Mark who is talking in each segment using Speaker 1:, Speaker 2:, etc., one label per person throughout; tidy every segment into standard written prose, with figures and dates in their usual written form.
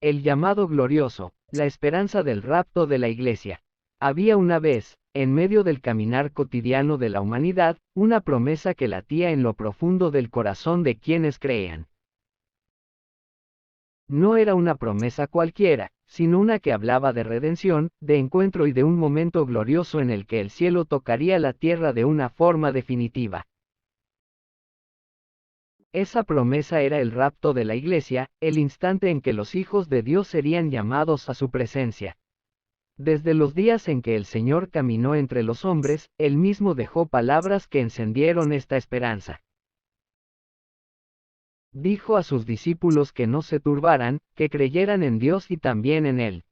Speaker 1: El llamado glorioso, la esperanza del rapto de la Iglesia. Había una vez, en medio del caminar cotidiano de la humanidad, una promesa que latía en lo profundo del corazón de quienes creían. No era una promesa cualquiera, sino una que hablaba de redención, de encuentro y de un momento glorioso en el que el cielo tocaría la tierra de una forma definitiva. Esa promesa era el rapto de la Iglesia, el instante en que los hijos de Dios serían llamados a su presencia. Desde los días en que el Señor caminó entre los hombres, Él mismo dejó palabras que encendieron esta esperanza. Dijo a sus discípulos que no se turbaran, que creyeran en Dios y también en Él.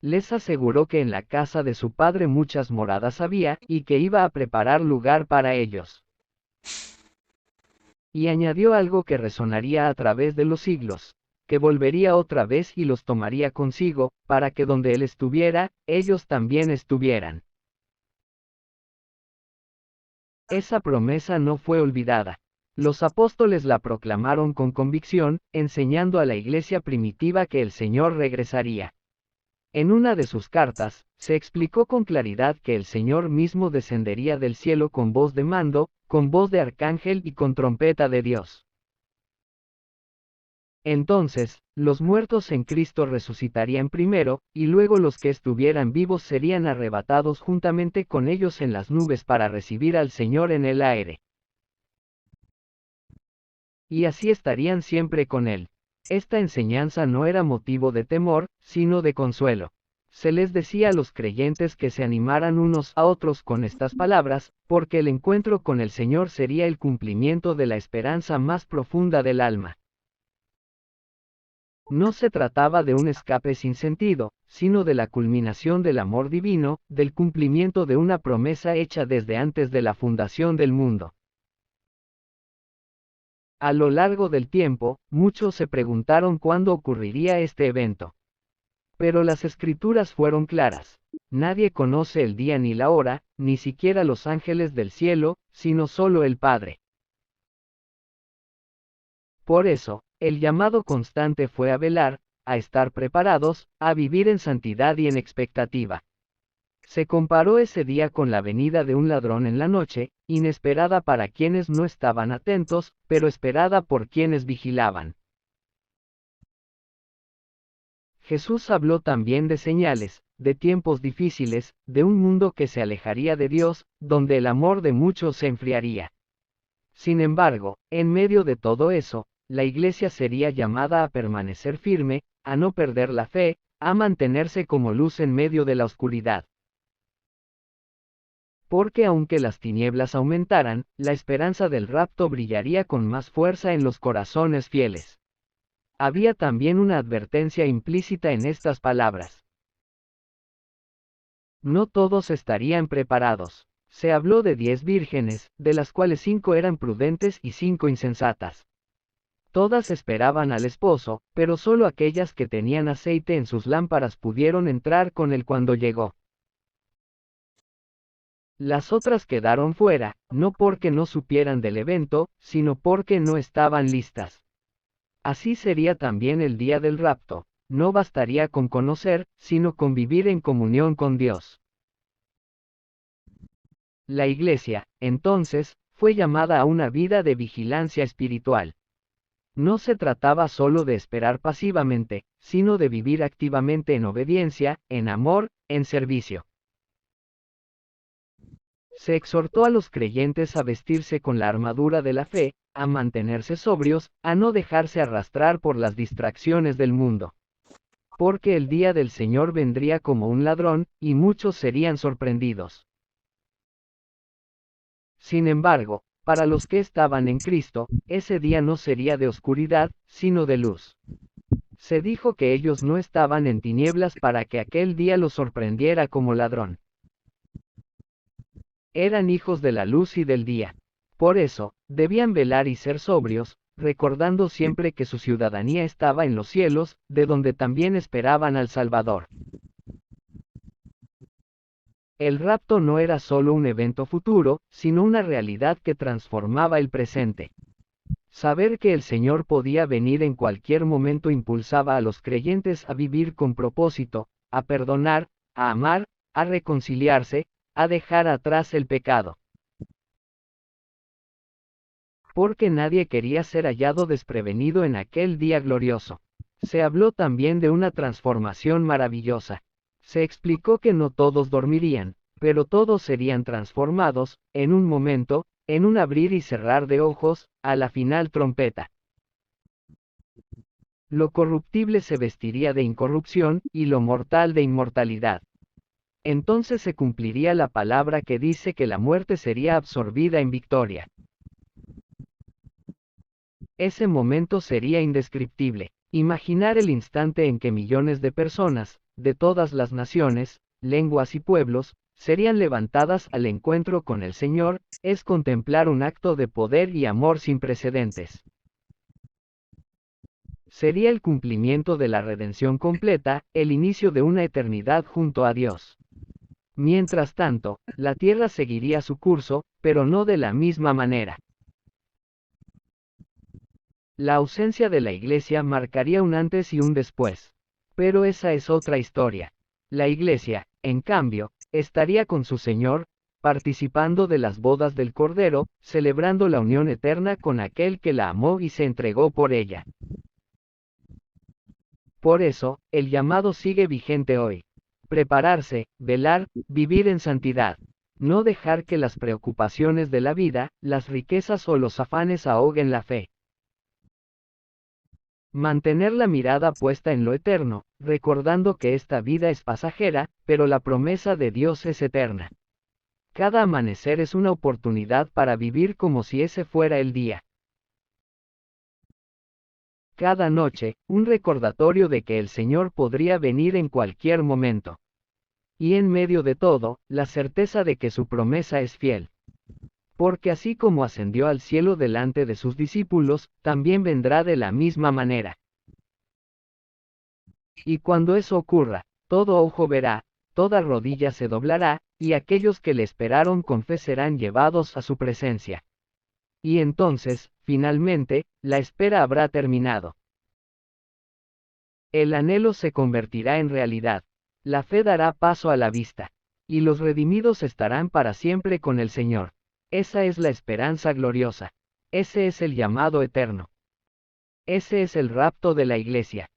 Speaker 1: Les aseguró que en la casa de su Padre muchas moradas había, y que iba a preparar lugar para ellos. Y añadió algo que resonaría a través de los siglos, que volvería otra vez y los tomaría consigo, para que donde Él estuviera, ellos también estuvieran. Esa promesa no fue olvidada. Los apóstoles la proclamaron con convicción, enseñando a la iglesia primitiva que el Señor regresaría. En una de sus cartas, se explicó con claridad que el Señor mismo descendería del cielo con voz de mando, con voz de arcángel y con trompeta de Dios. Entonces, los muertos en Cristo resucitarían primero, y luego los que estuvieran vivos serían arrebatados juntamente con ellos en las nubes para recibir al Señor en el aire. Y así estarían siempre con Él. Esta enseñanza no era motivo de temor, sino de consuelo. Se les decía a los creyentes que se animaran unos a otros con estas palabras, porque el encuentro con el Señor sería el cumplimiento de la esperanza más profunda del alma. No se trataba de un escape sin sentido, sino de la culminación del amor divino, del cumplimiento de una promesa hecha desde antes de la fundación del mundo. A lo largo del tiempo, muchos se preguntaron cuándo ocurriría este evento. Pero las escrituras fueron claras. Nadie conoce el día ni la hora, ni siquiera los ángeles del cielo, sino solo el Padre. Por eso, el llamado constante fue a velar, a estar preparados, a vivir en santidad y en expectativa. Se comparó ese día con la venida de un ladrón en la noche, inesperada para quienes no estaban atentos, pero esperada por quienes vigilaban. Jesús habló también de señales, de tiempos difíciles, de un mundo que se alejaría de Dios, donde el amor de muchos se enfriaría. Sin embargo, en medio de todo eso, la Iglesia sería llamada a permanecer firme, a no perder la fe, a mantenerse como luz en medio de la oscuridad. Porque aunque las tinieblas aumentaran, la esperanza del rapto brillaría con más fuerza en los corazones fieles. Había también una advertencia implícita en estas palabras. No todos estarían preparados. Se habló de 10 vírgenes, de las cuales 5 eran prudentes y 5 insensatas. Todas esperaban al esposo, pero solo aquellas que tenían aceite en sus lámparas pudieron entrar con él cuando llegó. Las otras quedaron fuera, no porque no supieran del evento, sino porque no estaban listas. Así sería también el día del rapto. No bastaría con conocer, sino con vivir en comunión con Dios. La Iglesia, entonces, fue llamada a una vida de vigilancia espiritual. No se trataba solo de esperar pasivamente, sino de vivir activamente en obediencia, en amor, en servicio. Se exhortó a los creyentes a vestirse con la armadura de la fe, a mantenerse sobrios, a no dejarse arrastrar por las distracciones del mundo. Porque el día del Señor vendría como un ladrón, y muchos serían sorprendidos. Sin embargo, para los que estaban en Cristo, ese día no sería de oscuridad, sino de luz. Se dijo que ellos no estaban en tinieblas para que aquel día los sorprendiera como ladrón. Eran hijos de la luz y del día. Por eso, debían velar y ser sobrios, recordando siempre que su ciudadanía estaba en los cielos, de donde también esperaban al Salvador. El rapto no era solo un evento futuro, sino una realidad que transformaba el presente. Saber que el Señor podía venir en cualquier momento impulsaba a los creyentes a vivir con propósito, a perdonar, a amar, a reconciliarse, a dejar atrás el pecado. Porque nadie quería ser hallado desprevenido en aquel día glorioso. Se habló también de una transformación maravillosa. Se explicó que no todos dormirían, pero todos serían transformados, en un momento, en un abrir y cerrar de ojos, a la final trompeta. Lo corruptible se vestiría de incorrupción, y lo mortal de inmortalidad. Entonces se cumpliría la palabra que dice que la muerte sería absorbida en victoria. Ese momento sería indescriptible. Imaginar el instante en que millones de personas, de todas las naciones, lenguas y pueblos, serían levantadas al encuentro con el Señor, es contemplar un acto de poder y amor sin precedentes. Sería el cumplimiento de la redención completa, el inicio de una eternidad junto a Dios. Mientras tanto, la tierra seguiría su curso, pero no de la misma manera. La ausencia de la Iglesia marcaría un antes y un después. Pero esa es otra historia. La Iglesia, en cambio, estaría con su Señor, participando de las bodas del Cordero, celebrando la unión eterna con aquel que la amó y se entregó por ella. Por eso, el llamado sigue vigente hoy. Prepararse, velar, vivir en santidad. No dejar que las preocupaciones de la vida, las riquezas o los afanes ahoguen la fe. Mantener la mirada puesta en lo eterno, recordando que esta vida es pasajera, pero la promesa de Dios es eterna. Cada amanecer es una oportunidad para vivir como si ese fuera el día. Cada noche, un recordatorio de que el Señor podría venir en cualquier momento. Y en medio de todo, la certeza de que su promesa es fiel. Porque así como ascendió al cielo delante de sus discípulos, también vendrá de la misma manera. Y cuando eso ocurra, todo ojo verá, toda rodilla se doblará, y aquellos que le esperaron con fe serán llevados a su presencia. Y entonces, finalmente, la espera habrá terminado. El anhelo se convertirá en realidad. La fe dará paso a la vista. Y los redimidos estarán para siempre con el Señor. Esa es la esperanza gloriosa. Ese es el llamado eterno. Ese es el rapto de la Iglesia.